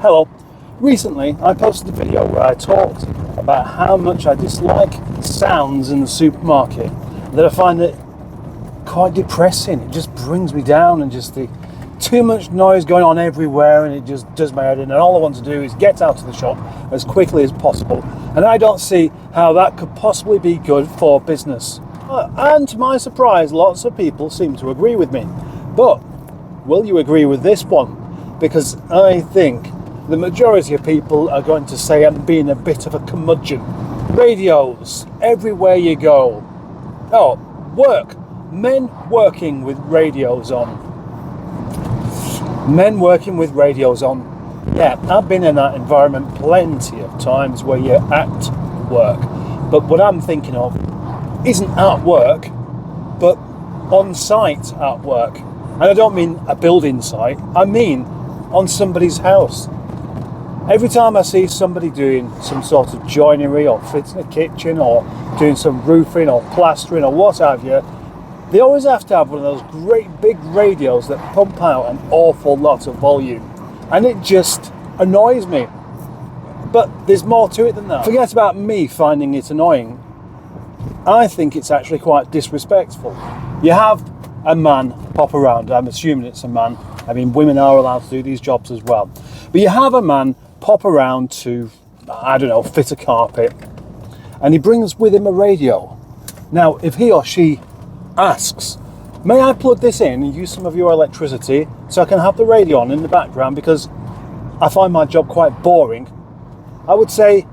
Hello. Recently, I posted a video where I talked about how much I dislike sounds in the supermarket, that I find it quite depressing. It just brings me down, and just the too much noise going on everywhere, and it just does my head in, and all I want to do is get out of the shop as quickly as possible, and I don't see how that could possibly be good for business. And to my surprise, lots of people seem to agree with me. But will you agree with this one? Because I think the majority of people are going to say I'm being a bit of a curmudgeon. Radios, everywhere you go. Oh, work. Men working with radios on. Men working with radios on. Yeah, I've been in that environment plenty of times where you're at work. But what I'm thinking of isn't at work, but on site at work. And I don't mean a building site, I mean on somebody's house. Every time I see somebody doing some sort of joinery or fitting a kitchen or doing some roofing or plastering or what have you, they always have to have one of those great big radios that pump out an awful lot of volume. And it just annoys me. But there's more to it than that. Forget about me finding it annoying. I think it's actually quite disrespectful. You have a man pop around, I'm assuming it's a man. I mean, women are allowed to do these jobs as well. But you have a man pop around to, I don't know, fit a carpet, and he brings with him a radio. Now, if he or she asks, may I plug this in and use some of your electricity so I can have the radio on in the background because I find my job quite boring, I would say,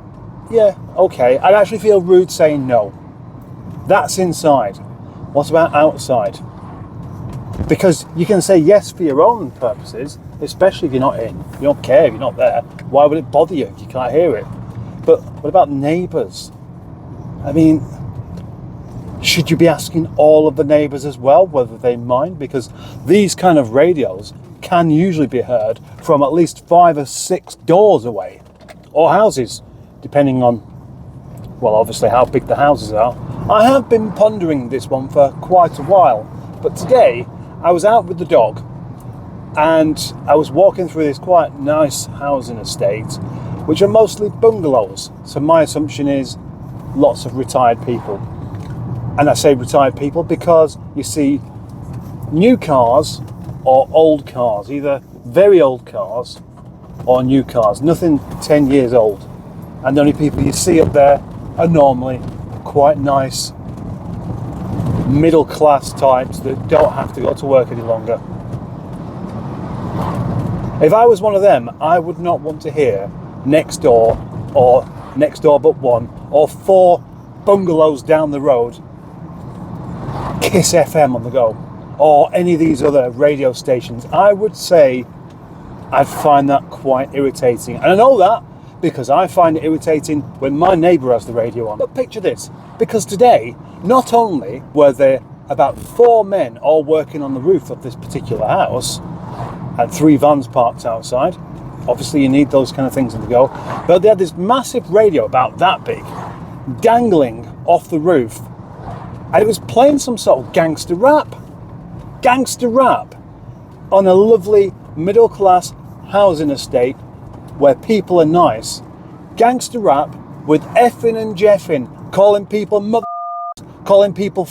yeah, okay. I'd actually feel rude saying no. That's inside. What about outside? Because you can say yes for your own purposes, especially if you're not in. You don't care if you're not there. Why would it bother you if you can't hear it? But what about neighbours? I mean, should you be asking all of the neighbours as well whether they mind? Because these kind of radios can usually be heard from at least 5 or 6 doors away, or houses, depending on, well, obviously how big the houses are. I have been pondering this one for quite a while, but today I was out with the dog and I was walking through this quite nice housing estate, which are mostly bungalows. So my assumption is lots of retired people. And I say retired people because you see new cars or old cars, either very old cars or new cars, nothing 10 years old. And the only people you see up there are normally quite nice middle class types that don't have to go to work any longer. If I was one of them, I would not want to hear next door, or next door but one, or 4 bungalows down the road, Kiss FM on the go, or any of these other radio stations. I would say I'd find that quite irritating. And I know that because I find it irritating when my neighbour has the radio on. But picture this, because today, not only were there about 4 men all working on the roof of this particular house, and 3 vans parked outside. Obviously you need those kind of things on the go. But they had this massive radio about that big, dangling off the roof, and it was playing some sort of gangster rap on a lovely middle class housing estate where people are nice. Gangster rap with effing and jeffing, calling people mother, calling people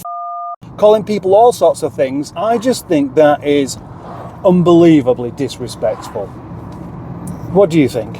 calling people all sorts of things. I just think that is unbelievably disrespectful. What do you think?